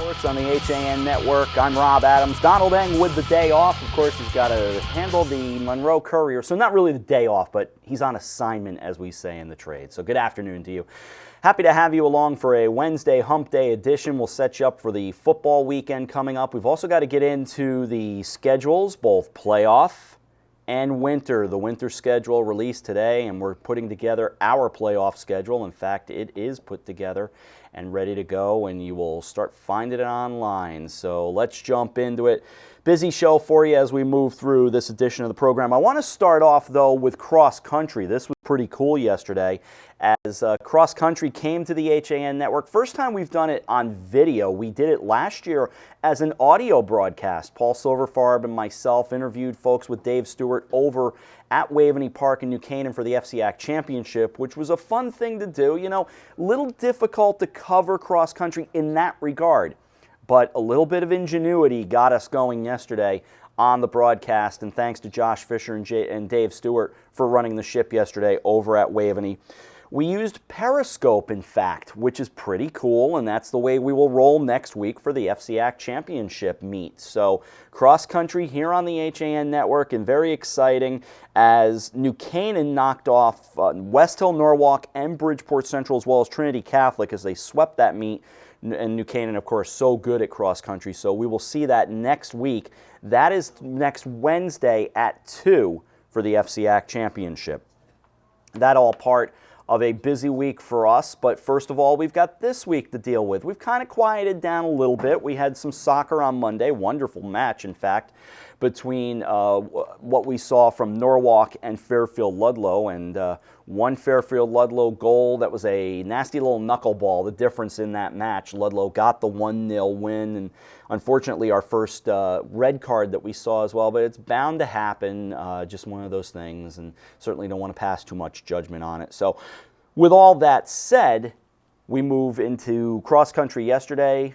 Sports on the HAN Network. I'm Rob Adams. Donald Eng with the day off. Of course, he's got to handle the Monroe Courier. So not really the day off, but he's on assignment, as we say in the trade. So good afternoon to you. Happy to have you along for a Wednesday Hump Day edition. We'll set you up for the football weekend coming up. We've also got to get into the schedules, both playoff and winter. The winter schedule released today, and we're putting together our playoff schedule. In fact, it is put together and ready to go, and you will start finding it online. So let's jump into it. Busy show for you as we move through this edition of the program. I want to start off, though, with cross country. This was pretty cool yesterday as cross country came to the HAN Network. First time we've done it on video. We did it last year as an audio broadcast. Paul Silverfarb and myself interviewed folks with Dave Stewart over at Waveney Park in New Canaan for the FCAC Championship, which was a fun thing to do. You know, a little difficult to cover cross country in that regard, but a little bit of ingenuity got us going yesterday on the broadcast, and thanks to Josh Fisher and Dave Stewart for running the ship yesterday over at Waveney. We used Periscope, in fact, which is pretty cool, and that's the way we will roll next week for the FCAC Championship meet. So cross country here on the HAN Network, and very exciting as New Canaan knocked off West Hill, Norwalk, and Bridgeport Central, as well as Trinity Catholic, as they swept that meet. And New Canaan, of course, so good at cross country. So we will see that next week. That is next Wednesday at 2 for the FCAC Championship. That all part of a busy week for us, but first of all, we've got this week to deal with. We've kind of quieted down a little bit. We had some soccer on Monday, wonderful match, in fact, between what we saw from Norwalk and Fairfield Ludlow, and one Fairfield Ludlow goal that was a nasty little knuckleball, the difference in that match. Ludlow got the 1-0 win, and unfortunately our first red card that we saw as well, but it's bound to happen, just one of those things, and certainly don't want to pass too much judgment on it. So with all that said, we move into cross country yesterday,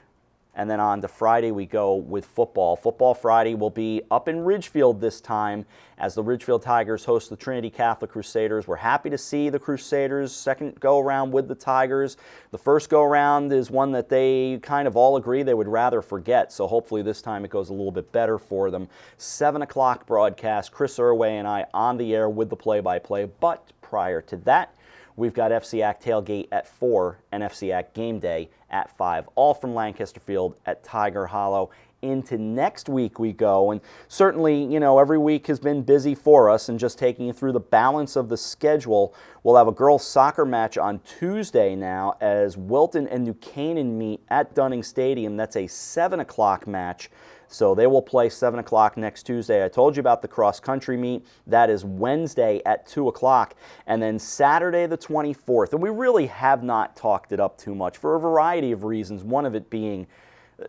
and then on to Friday we go with football. Football Friday will be up in Ridgefield this time as the Ridgefield Tigers host the Trinity Catholic Crusaders. We're happy to see the Crusaders second go-around with the Tigers. The first go-around is one that they kind of all agree they would rather forget, so hopefully this time it goes a little bit better for them. 7 o'clock broadcast, Chris Irway and I on the air with the play-by-play, but prior to that, we've got FCAC Tailgate at 4 and FCAC Game Day at 5, all from Lancaster Field at Tiger Hollow. Into next week we go, and certainly, you know, every week has been busy for us, and just taking you through the balance of the schedule, we'll have a girls' soccer match on Tuesday now as Wilton and New Canaan meet at Dunning Stadium. That's a 7 o'clock match. So they will play 7 o'clock next Tuesday. I told you about the cross-country meet. That is Wednesday at 2 o'clock. And then Saturday the 24th. And we really have not talked it up too much for a variety of reasons, one of it being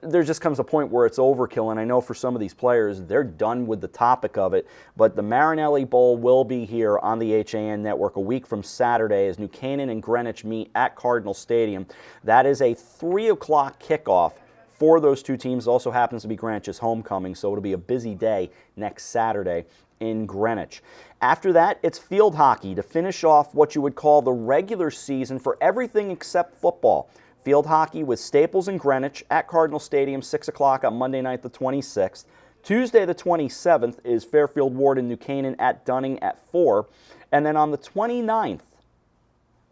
there just comes a point where it's overkill, and I know for some of these players, they're done with the topic of it. But the Marinelli Bowl will be here on the HAN Network a week from Saturday as New Canaan and Greenwich meet at Cardinal Stadium. That is a 3 o'clock kickoff for those two teams. It also happens to be Greenwich's homecoming, so it'll be a busy day next Saturday in Greenwich. After that, it's field hockey to finish off what you would call the regular season for everything except football. Field hockey with Staples and Greenwich at Cardinal Stadium, 6 o'clock on Monday night the 26th. Tuesday the 27th is Fairfield Ward and New Canaan at Dunning at 4. And then on the 29th,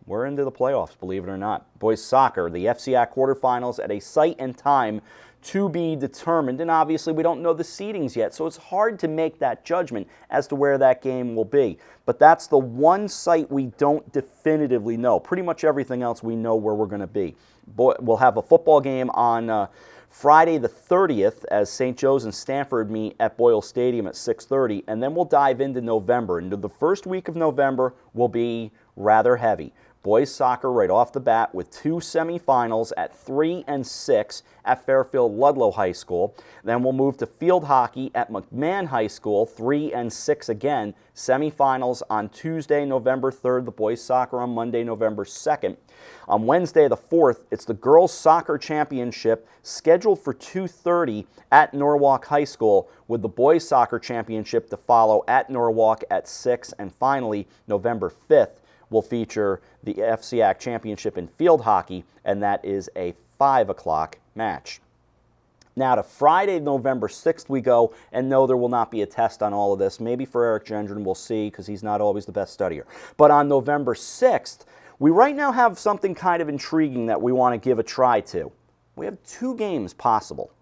we're into the playoffs, believe it or not. Boys soccer, the FCAC quarterfinals at a site and time to be determined. And obviously we don't know the seedings yet, so it's hard to make that judgment as to where that game will be. But that's the one site we don't definitively know. Pretty much everything else we know where we're going to be. We'll have a football game on Friday the 30th as St. Joe's and Stanford meet at Boyle Stadium at 6:30, and then we'll dive into November. Into the first week of November will be rather heavy. Boys soccer right off the bat with 2 semifinals at 3 and 6 at Fairfield Ludlow High School. Then we'll move to field hockey at McMahon High School, 3 and 6 again. Semifinals on Tuesday, November 3rd. The boys soccer on Monday, November 2nd. On Wednesday the 4th, it's the girls soccer championship scheduled for 2:30 at Norwalk High School, with the boys soccer championship to follow at Norwalk at 6. And finally, November 5th, will feature the FCAC Championship in field hockey, and that is a 5 o'clock match. Now to Friday, November 6th we go, and no, there will not be a test on all of this. Maybe for Eric Gendron, we'll see, because he's not always the best studier. But on November 6th, we right now have something kind of intriguing that we want to give a try to. We have 2 games possible,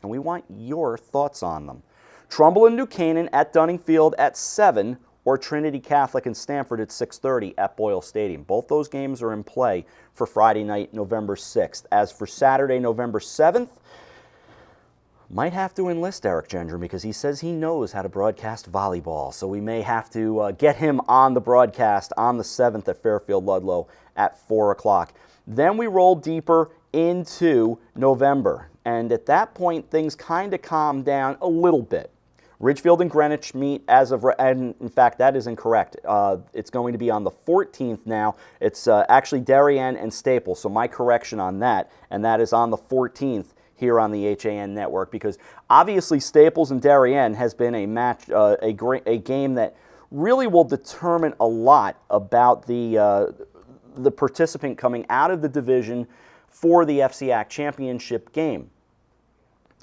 and we want your thoughts on them. Trumbull and New Canaan at Dunning Field at 7, or Trinity Catholic and Stanford at 6:30 at Boyle Stadium. Both those games are in play for Friday night, November 6th. As for Saturday, November 7th, might have to enlist Eric Gendron because he says he knows how to broadcast volleyball. So we may have to get him on the broadcast on the 7th at Fairfield Ludlow at 4 o'clock. Then we roll deeper into November. And at that point, things kind of calm down a little bit. Ridgefield and Greenwich meet and in fact, that is incorrect. It's going to be on the 14th now. It's actually Darien and Staples, so my correction on that, and that is on the 14th here on the HAN network, because obviously Staples and Darien has been a match, a game that really will determine a lot about the participant coming out of the division for the FCAC championship game.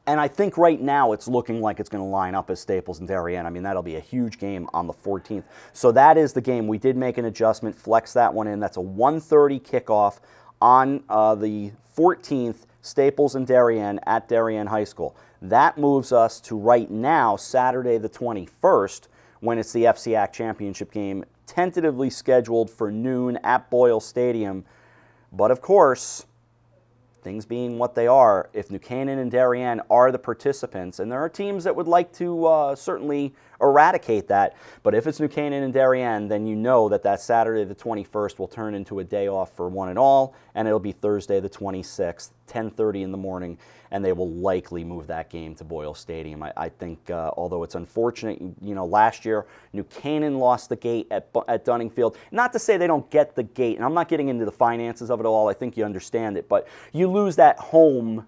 And I think right now it's looking like it's going to line up as Staples and Darien. I mean, that'll be a huge game on the 14th. So that is the game. We did make an adjustment, flex that one in. That's a 1:30 kickoff on the 14th, Staples and Darien at Darien High School. That moves us to right now, Saturday the 21st, when it's the FCAC championship game, tentatively scheduled for noon at Boyle Stadium. But of course, things being what they are, if New Canaan and Darien are the participants, and there are teams that would like to certainly eradicate that, but if it's New Canaan and Darien, then you know that that Saturday the 21st will turn into a day off for one and all, and it'll be Thursday the 26th, 10:30 in the morning, and they will likely move that game to Boyle Stadium. I think, although it's unfortunate, you know, last year New Canaan lost the gate at Dunning Field. Not to say they don't get the gate, and I'm not getting into the finances of it all. I think you understand it, but you lose that home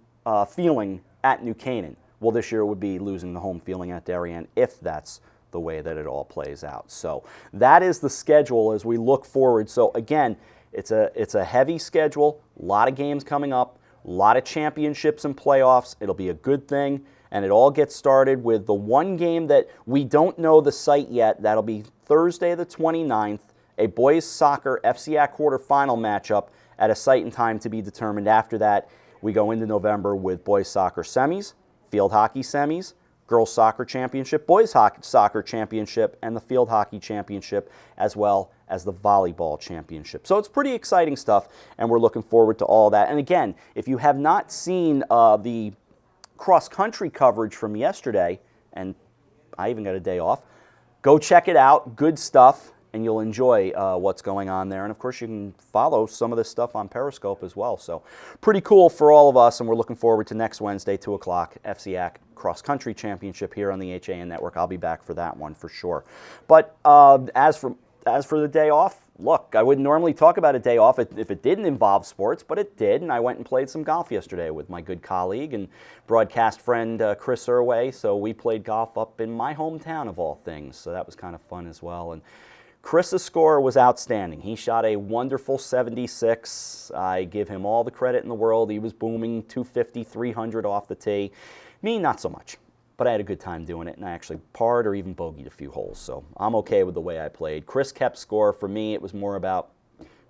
feeling at New Canaan. Well, this year it would be losing the home feeling at Darien if that's the way that it all plays out. So that is the schedule as we look forward. So again, it's a heavy schedule, a lot of games coming up, a lot of championships and playoffs. It'll be a good thing, and it all gets started with the one game that we don't know the site yet. That'll be Thursday the 29th, a boys soccer FCAC quarterfinal matchup at a site and time to be determined. After that, we go into November with boys soccer semis, field hockey semis, girls soccer championship, boys hockey soccer championship, and the field hockey championship, as well as the volleyball championship. So it's pretty exciting stuff, and we're looking forward to all that. And again, if you have not seen the cross-country coverage from yesterday, and I even got a day off, go check it out. Good stuff, and you'll enjoy what's going on there. And of course, you can follow some of this stuff on Periscope as well. So pretty cool for all of us, and we're looking forward to next Wednesday, 2 o'clock, FCAC Cross Country Championship here on the HAN Network. I'll be back for that one for sure. But as for the day off, look, I wouldn't normally talk about a day off if it didn't involve sports, but it did, and I went and played some golf yesterday with my good colleague and broadcast friend Chris Irway. So we played golf up in my hometown of all things, so that was kind of fun as well. And Chris's score was outstanding. He shot a wonderful 76. I give him all the credit in the world. He was booming 250, 300 off the tee. Me, not so much. But I had a good time doing it, and I actually parred or even bogeyed a few holes. So I'm okay with the way I played. Chris kept score. For me, it was more about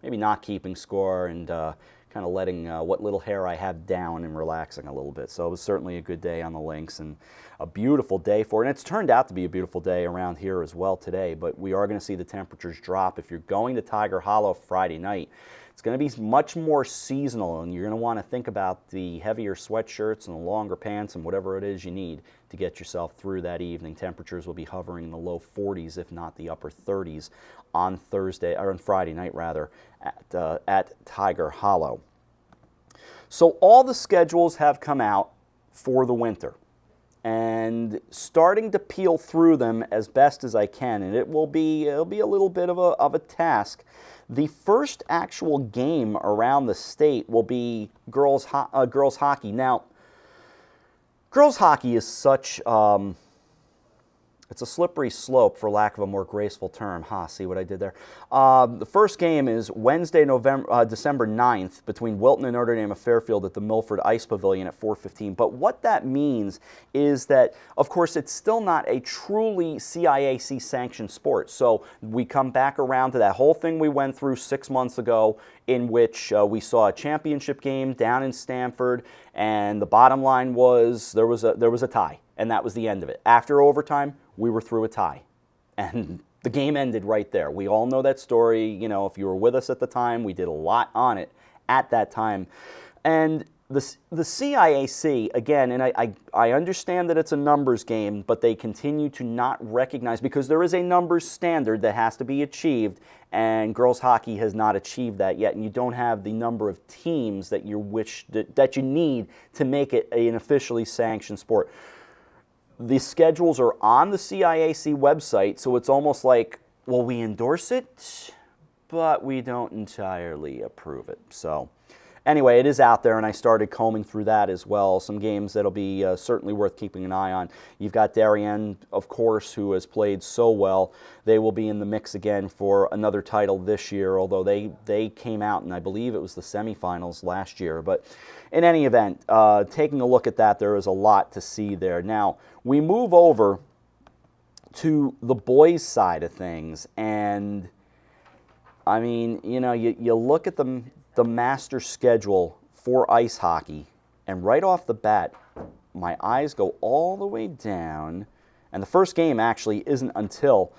maybe not keeping score and kind of letting what little hair I have down and relaxing a little bit. So it was certainly a good day on the links and a beautiful day for it. And it's turned out to be a beautiful day around here as well today, but we are going to see the temperatures drop. If you're going to Tiger Hollow Friday night, it's going to be much more seasonal, and you're going to want to think about the heavier sweatshirts and the longer pants and whatever it is you need to get yourself through that evening. Temperatures will be hovering in the low 40s, if not the upper 30s, on Thursday or on Friday night rather at Tiger Hollow. So all the schedules have come out for the winter, and starting to peel through them as best as I can, and it'll be a little bit of a task. The first actual game around the state will be girls hockey. Now, girls hockey is such it's a slippery slope, for lack of a more graceful term. See what I did there? The first game is Wednesday, December 9th, between Wilton and Notre Dame of Fairfield at the Milford Ice Pavilion at 4:15. But what that means is that, of course, it's still not a truly CIAC-sanctioned sport. So we come back around to that whole thing we went through 6 months ago, in which we saw a championship game down in Stamford, and the bottom line was there was a tie, and that was the end of it. After overtime, we were through a tie, and the game ended right there. We all know that story. You know, if you were with us at the time, we did a lot on it at that time. And the CIAC, again, and I understand that it's a numbers game, but they continue to not recognize, because there is a numbers standard that has to be achieved, and girls hockey has not achieved that yet, and you don't have the number of teams that you need to make it an officially sanctioned sport. The schedules are on the CIAC website, so it's almost like, well, we endorse it, but we don't entirely approve it. So anyway, it is out there, and I started combing through that as well. Some games that'll be certainly worth keeping an eye on. You've got Darien, of course, who has played so well. They will be in the mix again for another title this year, although they came out, and I believe it was the semifinals last year. But in any event, taking a look at that, there is a lot to see there. Now, we move over to the boys' side of things, and I mean, you know, you look at the master schedule for ice hockey, and right off the bat, my eyes go all the way down, and the first game actually isn't until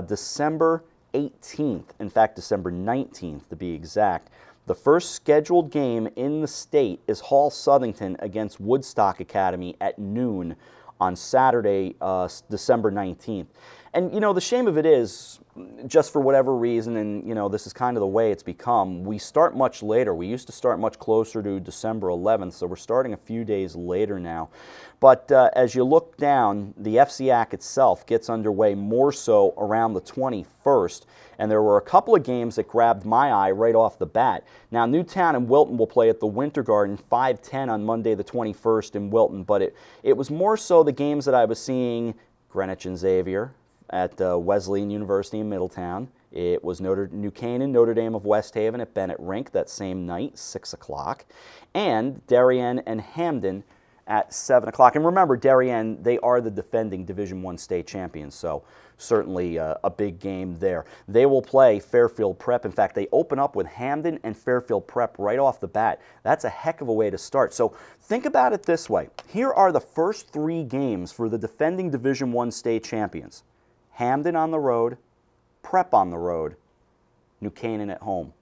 December 18th, in fact, December 19th to be exact. The first scheduled game in the state is Hall Southington against Woodstock Academy at noon on Saturday, December 19th. And, you know, the shame of it is, just for whatever reason, and, you know, this is kind of the way it's become, we start much later. We used to start much closer to December 11th, so we're starting a few days later now. But as you look down, the FCAC itself gets underway more so around the 21st, and there were a couple of games that grabbed my eye right off the bat. Now, Newtown and Wilton will play at the Winter Garden 5:10 on Monday the 21st in Wilton, but it was more so the games that I was seeing: Greenwich and Xavier at Wesleyan University in Middletown. It was New Canaan, Notre Dame of West Haven at Bennett Rink that same night, 6 o'clock, and Darien and Hamden at 7 o'clock. And remember, Darien, they are the defending Division I state champions, so certainly a big game there. They will play Fairfield Prep. In fact, they open up with Hamden and Fairfield Prep right off the bat. That's a heck of a way to start. So think about it this way. Here are the first 3 games for the defending Division I state champions. Hamden on the road, Prep on the road, New Canaan at home,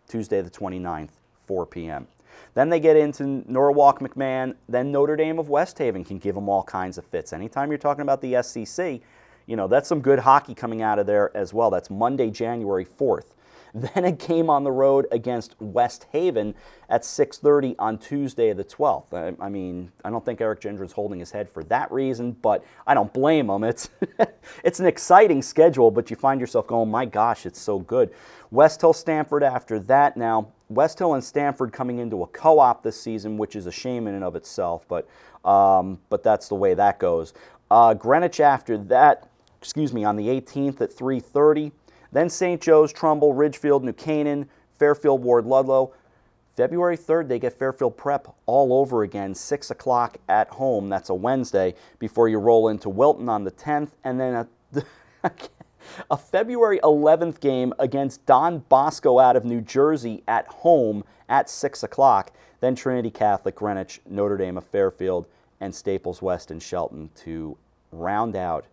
Tuesday the 29th, 4 p.m. Then they get into Norwalk McMahon, then Notre Dame of West Haven can give them all kinds of fits. Anytime you're talking about the SEC, you know, that's some good hockey coming out of there as well. That's Monday, January 4th. Then a game on the road against West Haven at 6:30 on Tuesday the 12th. I mean, I don't think Eric Gendron's holding his head for that reason, but I don't blame him. It's an exciting schedule, but you find yourself going, my gosh, it's so good. West Hill, Stamford after that. Now, West Hill and Stamford coming into a co-op this season, which is a shame in and of itself, but that's the way that goes. Greenwich after that, on the 18th at 3:30. Then St. Joe's, Trumbull, Ridgefield, New Canaan, Fairfield, Ward, Ludlow. February 3rd, they get Fairfield Prep all over again, 6 o'clock at home. That's a Wednesday, before you roll into Wilton on the 10th. And then a February 11th game against Don Bosco out of New Jersey at home at 6 o'clock. Then Trinity Catholic, Greenwich, Notre Dame of Fairfield, and Staples West and Shelton to round out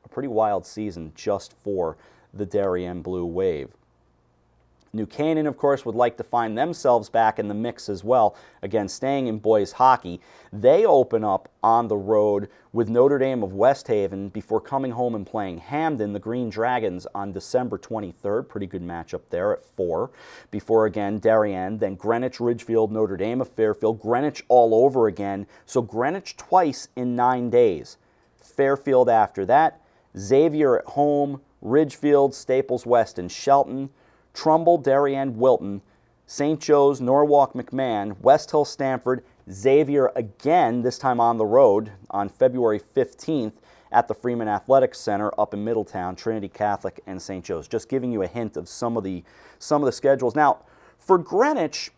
a pretty wild season just for the Darien Blue Wave. New Canaan, of course, would like to find themselves back in the mix as well. Again, staying in boys hockey, they open up on the road with Notre Dame of West Haven before coming home and playing Hamden, the Green Dragons, on December 23rd. Pretty good matchup there at 4. Before, again, Darien, then Greenwich, Ridgefield, Notre Dame of Fairfield, Greenwich all over again. So Greenwich twice in 9 days. Fairfield after that, Xavier at home, Ridgefield, Staples West, and Shelton, Trumbull, Darien, Wilton, St. Joe's, Norwalk, McMahon, West Hill, Stamford, Xavier again, this time on the road on February 15th, at the Freeman Athletics Center up in Middletown, Trinity Catholic and St. Joe's. Just giving you a hint of some of the schedules. Now, for Greenwich,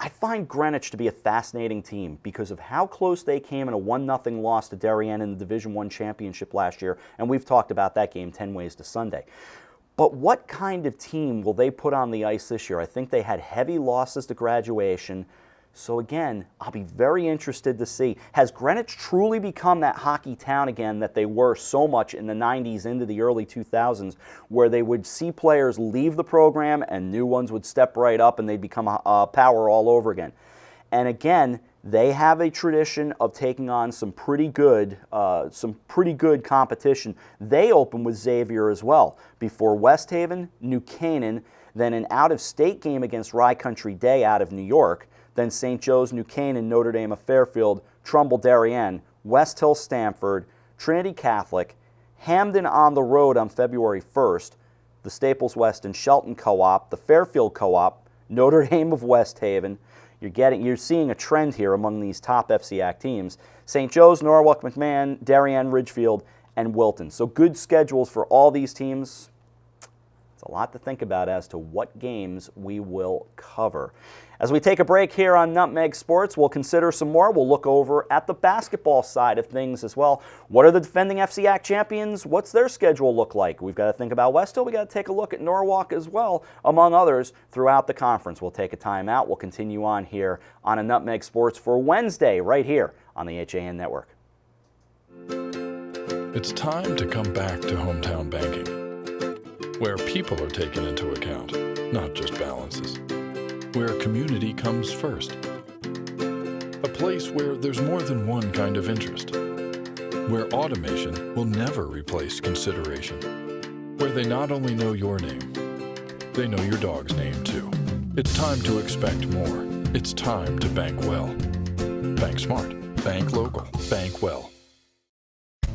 I find Greenwich to be a fascinating team because of how close they came in a 1-0 loss to Darien in the Division I championship last year, and we've talked about that game 10 ways to Sunday. But what kind of team will they put on the ice this year? I think they had heavy losses to Graduation. So again, I'll be very interested to see. Has Greenwich truly become that hockey town again that they were so much in the 90s into the early 2000s, where they would see players leave the program and new ones would step right up and they'd become a power all over again? And again, they have a tradition of taking on some pretty good competition. They open with Xavier as well, before West Haven, New Canaan, then an out-of-state game against Rye Country Day out of New York, then St. Joe's, New Canaan, Notre Dame of Fairfield, Trumbull, Darien, West Hill, Stamford, Trinity Catholic, Hamden on the road on February 1st, the Staples West and Shelton Co-op, the Fairfield Co-op, Notre Dame of West Haven. You're seeing a trend here among these top FCAC teams. St. Joe's, Norwalk, McMahon, Darien, Ridgefield, and Wilton. So good schedules for all these teams. It's a lot to think about as to what games we will cover. As we take a break here on Nutmeg Sports, we'll consider some more. We'll look over at the basketball side of things as well. What are the defending FCAC champions? What's their schedule look like? We've got to think about West Hill. We've got to take a look at Norwalk as well, among others, throughout the conference. We'll take a time out. We'll continue on here on a Nutmeg Sports for Wednesday, right here on the HAN Network. It's time to come back to hometown banking, where people are taken into account, not just balances. Where community comes first. A place where there's more than one kind of interest. Where automation will never replace consideration. Where they not only know your name, they know your dog's name too. It's time to expect more. It's time to bank well. Bank smart. Bank local. Bank well.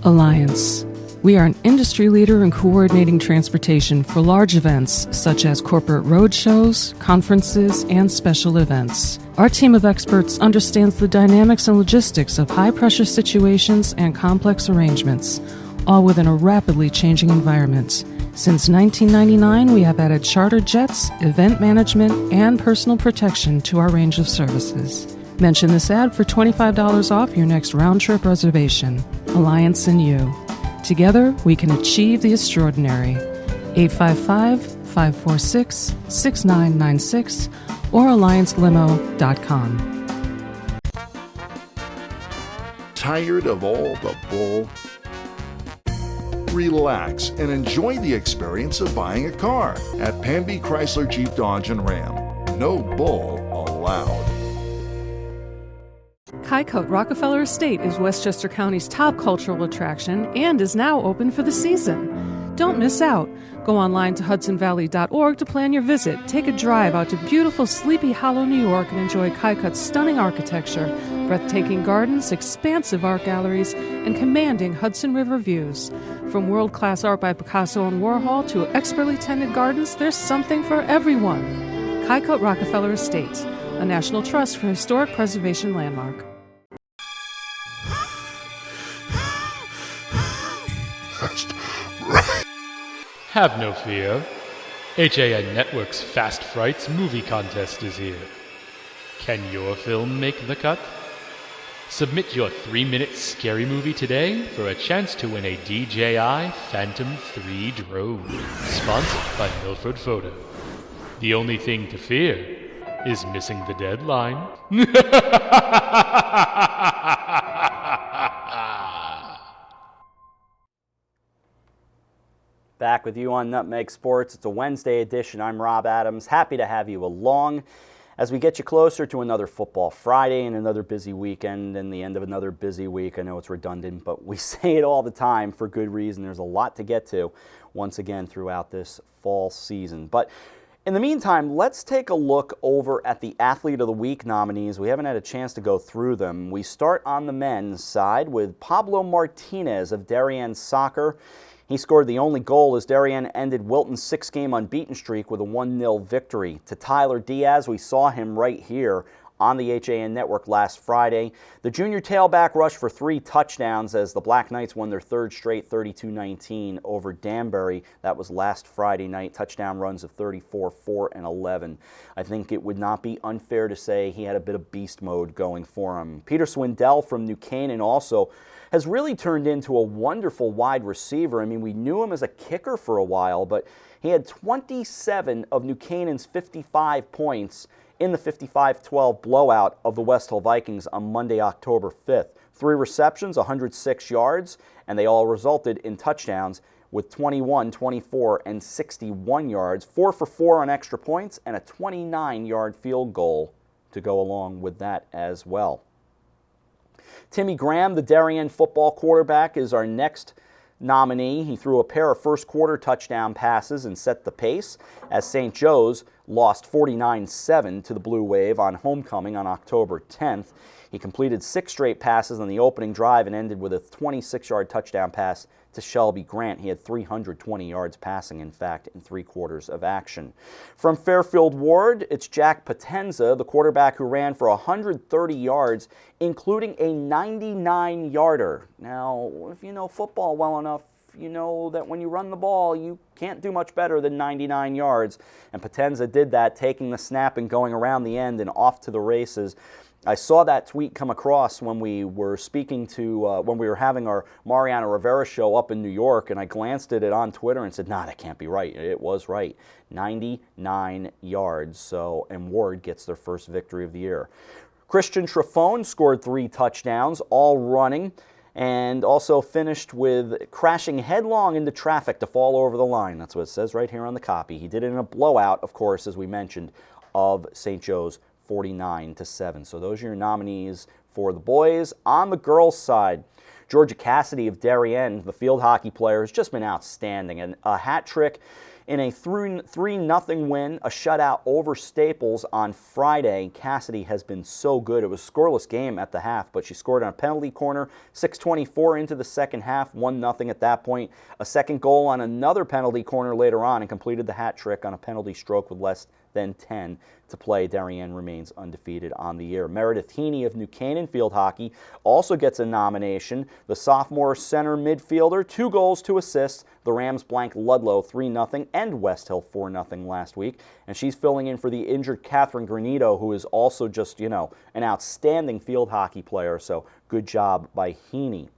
Alliance. We are an industry leader in coordinating transportation for large events such as corporate road shows, conferences, and special events. Our team of experts understands the dynamics and logistics of high-pressure situations and complex arrangements, all within a rapidly changing environment. Since 1999, we have added charter jets, event management, and personal protection to our range of services. Mention this ad for $25 off your next round-trip reservation. Alliance and you. Together, we can achieve the extraordinary. 855-546-6996 or alliancelimo.com. Tired of all the bull? Relax and enjoy the experience of buying a car at Panby Chrysler Jeep Dodge and Ram. No bull allowed. Connecticut Rockefeller Estate is Westchester County's top cultural attraction and is now open for the season. Don't miss out. Go online to hudsonvalley.org to plan your visit. Take a drive out to beautiful Sleepy Hollow, New York, and enjoy Connecticut's stunning architecture, breathtaking gardens, expansive art galleries, and commanding Hudson River views. From world-class art by Picasso and Warhol to expertly tended gardens, there's something for everyone. Connecticut Rockefeller Estate, a National Trust for Historic Preservation Landmark. Have no fear. HAN Network's Fast Frights movie contest is here. Can your film make the cut? Submit your 3-minute scary movie today for a chance to win a DJI Phantom 3 drone, sponsored by Milford Photo. The only thing to fear is missing the deadline. Back with you on Nutmeg Sports. It's a Wednesday edition. I'm Rob Adams. Happy to have you along as we get you closer to another football Friday and another busy weekend and the end of another busy week. I know it's redundant, but we say it all the time for good reason. There's a lot to get to once again throughout this fall season. But in the meantime, let's take a look over at the Athlete of the Week nominees. We haven't had a chance to go through them. We start on the men's side with Pablo Martinez of Darien Soccer. He scored the only goal as Darien ended Wilton's 6-game unbeaten streak with a 1-0 victory. To Tyler Diaz, we saw him right here on the HAN network last Friday. The junior tailback rushed for 3 touchdowns as the Black Knights won their 3rd straight 32-19 over Danbury. That was last Friday night. Touchdown runs of 34, 4, and 11. I think it would not be unfair to say he had a bit of beast mode going for him. Peter Swindell from New Canaan also has really turned into a wonderful wide receiver. I mean, we knew him as a kicker for a while, but he had 27 of New Canaan's 55 points in the 55-12 blowout of the West Hill Vikings on Monday, October 5th. 3 receptions, 106 yards, and they all resulted in touchdowns with 21, 24, and 61 yards, 4 for 4 on extra points, and a 29-yard field goal to go along with that as well. Timmy Graham, the Darien football quarterback, is our next nominee. He threw a pair of first-quarter touchdown passes and set the pace as St. Joe's lost 49-7 to the Blue Wave on homecoming on October 10th. He completed 6 straight passes on the opening drive and ended with a 26-yard touchdown pass to Shelby Grant. He had 320 yards passing, in fact, in 3 quarters of action. From Fairfield Ward, it's Jack Potenza, the quarterback who ran for 130 yards, including a 99-yarder. Now, if you know football well enough, you know that when you run the ball, you can't do much better than 99 yards. And Potenza did that, taking the snap and going around the end and off to the races. I saw that tweet come across when we were speaking to, when we were having our Mariano Rivera show up in New York, and I glanced at it on Twitter and said, nah, that can't be right. It was right. 99 yards. So, and Ward gets their first victory of the year. Christian Trafone scored 3 touchdowns, all running, and also finished with crashing headlong into traffic to fall over the line. That's what it says right here on the copy. He did it in a blowout, of course, as we mentioned, of St. Joe's 49-7. So those are your nominees for the boys. On the girls' side, Georgia Cassidy of Darien, the field hockey player, has just been outstanding. And a hat trick in a 3-0 win, a shutout over Staples on Friday. Cassidy has been so good. It was a scoreless game at the half, but she scored on a penalty corner, 6:24 into the second half, 1-0 at that point. A second goal on another penalty corner later on and completed the hat trick on a penalty stroke with less than 10 to play. Darien remains undefeated on the year. Meredith Heaney of New Canaan field hockey also gets a nomination. The sophomore center midfielder, 2 goals, 2 assists. The Rams blank Ludlow 3-0 and West Hill 4-0 last week. And she's filling in for the injured Catherine Granito, who is also just, an outstanding field hockey player. So good job by Heaney.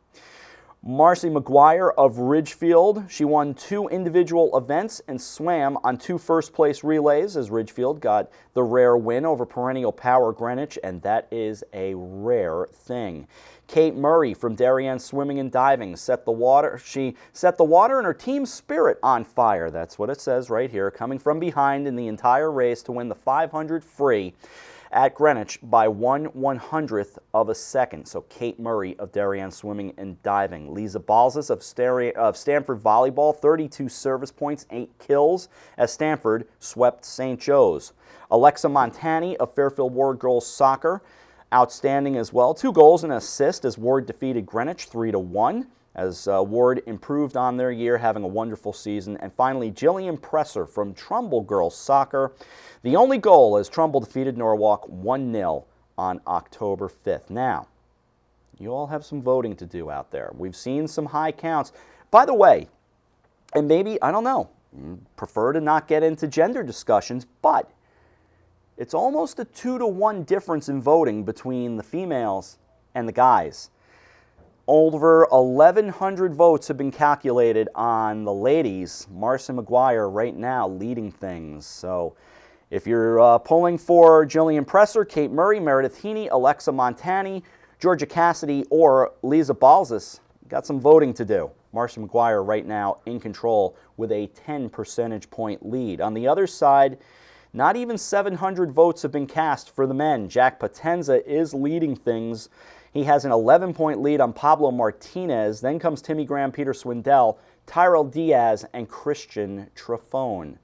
Marcy McGuire of Ridgefield, she won 2 individual events and swam on 2 first-place relays as Ridgefield got the rare win over perennial power Greenwich, and that is a rare thing. Kate Murray from Darien Swimming and Diving set the water. She set the water and her team's spirit on fire. That's what it says right here, coming from behind in the entire race to win the 500 free at Greenwich by 1/100th of a second. So Kate Murray of Darien Swimming and Diving. Lisa Balzas of Stanford Volleyball, 32 service points, 8 kills as Stanford swept St. Joe's. Alexa Montani of Fairfield Ward Girls Soccer, outstanding as well. 2 goals and an assist as Ward defeated Greenwich 3-1. As Ward improved on their year, having a wonderful season. And finally, Jillian Presser from Trumbull Girls Soccer. The only goal as Trumbull defeated Norwalk 1-0 on October 5th. Now, you all have some voting to do out there. We've seen some high counts. By the way, and maybe, I don't know, prefer to not get into gender discussions, but it's almost a 2-to-1 difference in voting between the females and the guys. Over 1,100 votes have been calculated on the ladies. Marcy McGuire right now leading things. So if you're pulling for Jillian Presser, Kate Murray, Meredith Heaney, Alexa Montani, Georgia Cassidy, or Lisa Balzas, got some voting to do. Marcy McGuire right now in control with a 10 percentage point lead. On the other side, not even 700 votes have been cast for the men. Jack Potenza is leading things. He has an 11-point lead on Pablo Martinez. Then comes Timmy Graham, Peter Swindell, Tyrell Diaz, and Christian Trafone.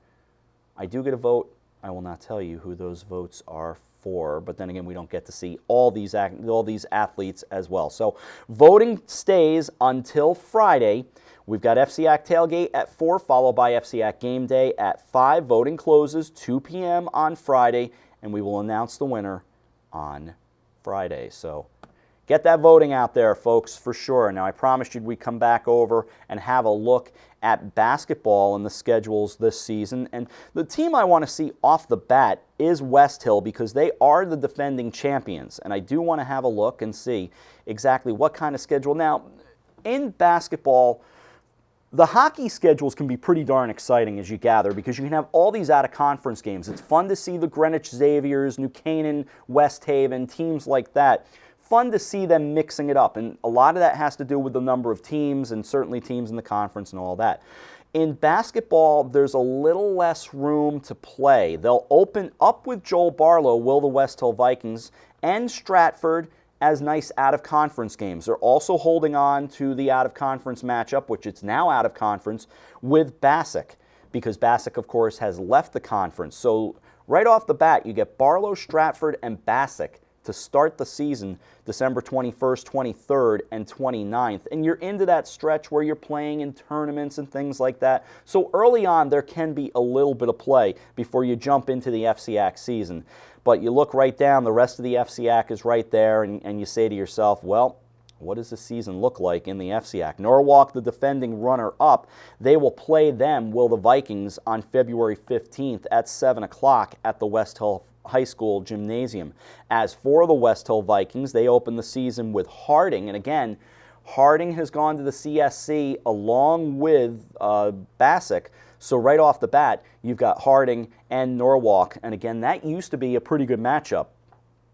I do get a vote. I will not tell you who those votes are for, but then again, we don't get to see all these athletes as well. So voting stays until Friday. We've got FCAC tailgate at 4, followed by FCAC game day at 5. Voting closes 2 p.m. on Friday, and we will announce the winner on Friday. So get that voting out there, folks, for sure. Now, I promised you we'd come back over and have a look at basketball and the schedules this season. And the team I want to see off the bat is West Hill, because they are the defending champions. And I do want to have a look and see exactly what kind of schedule. Now, in basketball, the hockey schedules can be pretty darn exciting, as you gather, because you can have all these out-of-conference games. It's fun to see the Greenwich Xaviers, New Canaan, West Haven, teams like that. Fun to see them mixing it up, and a lot of that has to do with the number of teams and certainly teams in the conference and all that. In basketball, there's a little less room to play. They'll open up with Joel Barlow, will the West Hill Vikings, and Stratford as nice out-of-conference games. They're also holding on to the out-of-conference matchup, which it's now out-of-conference, with Bassick, because Bassick, of course, has left the conference. So right off the bat, you get Barlow, Stratford, and Bassick to start the season December 21st, 23rd, and 29th. And you're into that stretch where you're playing in tournaments and things like that. So early on, there can be a little bit of play before you jump into the FCAC season. But you look right down, the rest of the FCAC is right there, and you say to yourself, well, what does the season look like in the FCAC? Norwalk, the defending runner-up, they will play them, will the Vikings, on February 15th at 7 o'clock at the West Hill High School Gymnasium. As for the West Hill Vikings, they open the season with Harding, and again, Harding has gone to the CSC along with Bassick. So right off the bat, you've got Harding and Norwalk, and again, that used to be a pretty good matchup,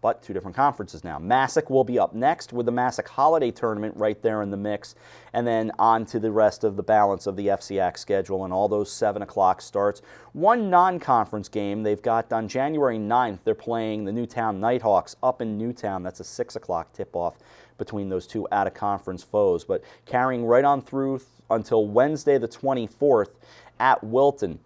but two different conferences now. Massac will be up next with the Massac Holiday Tournament right there in the mix, and then on to the rest of the balance of the FCAC schedule and all those 7 o'clock starts. One non-conference game they've got on January 9th. They're playing the Newtown Nighthawks up in Newtown. That's a 6 o'clock tip-off between those two out-of-conference foes, but carrying right on through until Wednesday the 24th at Wilton.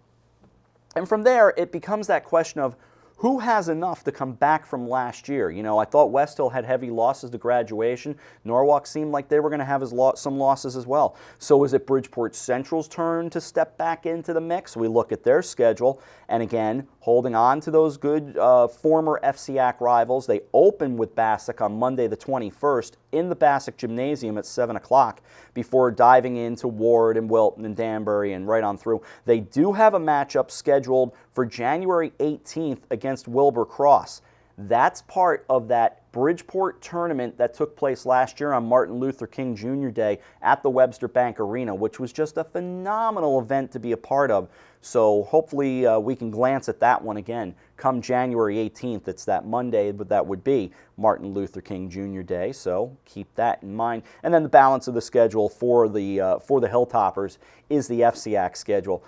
And from there, it becomes that question of who has enough to come back from last year? You know, I thought West Hill had heavy losses to graduation. Norwalk seemed like they were going to have some losses as well. So is it Bridgeport Central's turn to step back into the mix? We look at their schedule, and again, holding on to those good former FCAC rivals. They open with Bassick on Monday the 21st in the Bassick Gymnasium at 7 o'clock before diving into Ward and Wilton and Danbury and right on through. They do have a matchup scheduled for January 18th against Wilbur Cross. That's part of that Bridgeport tournament that took place last year on Martin Luther King Jr. Day at the Webster Bank Arena, which was just a phenomenal event to be a part of. So hopefully we can glance at that one again come January 18th. It's that Monday, but that would be Martin Luther King Jr. Day, so keep that in mind. And then the balance of the schedule for the Hilltoppers is the FCAC schedule,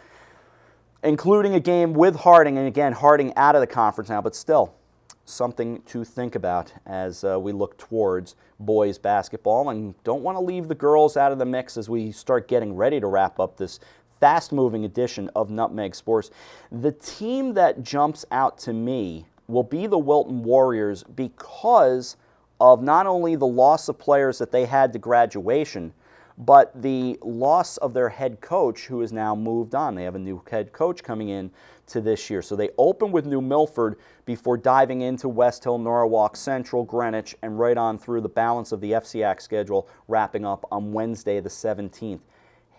including a game with Harding, and again, Harding out of the conference now, but still something to think about as we look towards boys basketball, and don't want to leave the girls out of the mix as we start getting ready to wrap up this fast-moving edition of Nutmeg Sports. The team that jumps out to me will be the Wilton Warriors because of not only the loss of players that they had to graduation, but the loss of their head coach, who has now moved on. They have a new head coach coming in to this year. So they open with New Milford before diving into West Hill, Norwalk, Central, Greenwich, and right on through the balance of the FCAC schedule, wrapping up on Wednesday the 17th.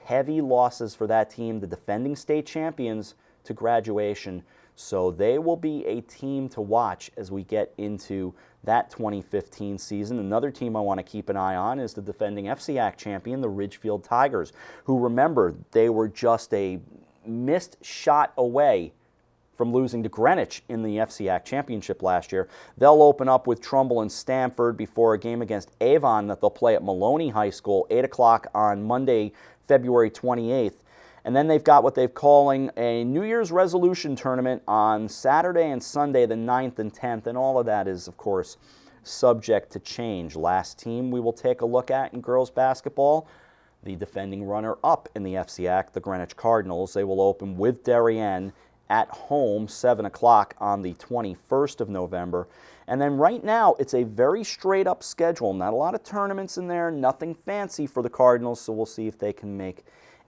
Heavy losses for that team, the defending state champions, to graduation. So they will be a team to watch as we get into that 2015 season. Another team I want to keep an eye on is the defending FCAC champion, the Ridgefield Tigers, who, remember, they were just a missed shot away from losing to Greenwich in the FCAC championship last year. They'll open up with Trumbull and Stamford before a game against Avon that they'll play at Maloney High School, 8 o'clock on Monday, February 28th. And then they've got what they're calling a New Year's resolution tournament on Saturday and Sunday, the 9th and 10th. And all of that is, of course, subject to change. Last team we will take a look at in girls basketball, the defending runner-up in the FCAC, the Greenwich Cardinals. They will open with Darien at home, 7 o'clock on the 21st of November. And then right now, it's a very straight-up schedule. Not a lot of tournaments in there, nothing fancy for the Cardinals, so we'll see if they can make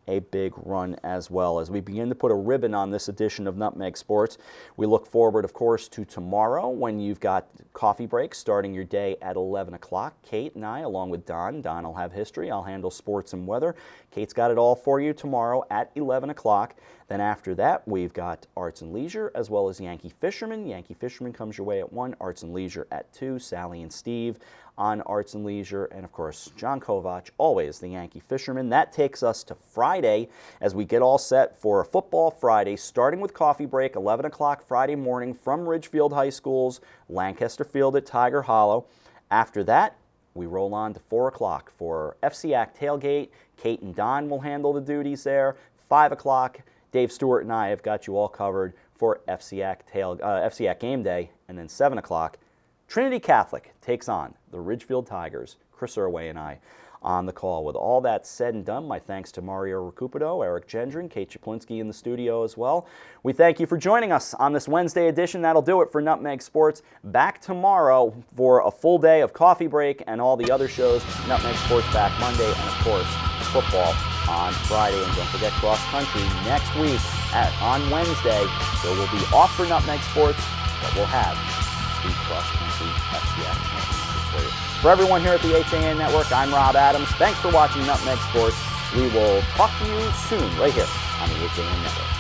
a big run as well. As we begin to put a ribbon on this edition of Nutmeg Sports, we look forward, of course, to tomorrow when you've got coffee break starting your day at 11 o'clock. Kate and I, along with Don will have history. I'll handle sports and weather. Kate's got it all for you tomorrow at 11 o'clock. Then after that, we've got Arts and Leisure as well as Yankee Fisherman. Yankee Fisherman comes your way at 1, Arts and Leisure at 2. Sally and Steve on Arts and Leisure, and of course, John Kovach, always the Yankee Fisherman. That takes us to Friday as we get all set for a football Friday, starting with coffee break, 11 o'clock Friday morning from Ridgefield High School's Lancaster Field at Tiger Hollow. After that, we roll on to 4 o'clock for FCAC tailgate. Kate and Don will handle the duties there. 5 o'clock, Dave Stewart and I have got you all covered for FCAC game day. And then 7 o'clock, Trinity Catholic takes on the Ridgefield Tigers. Chris Irway and I on the call. With all that said and done, my thanks to Mario Recupido, Eric Gendron, Kate Chaplinsky in the studio as well. We thank you for joining us on this Wednesday edition. That'll do it for Nutmeg Sports. Back tomorrow for a full day of coffee break and all the other shows. Nutmeg Sports back Monday, and of course, football on Friday. And don't forget cross country next week on Wednesday. So we'll be off for Nutmeg Sports, but we'll have the cross country FCS championship for you. For everyone here at the HAN Network, I'm Rob Adams. Thanks for watching Nutmeg Sports. We will talk to you soon right here on the HAN Network.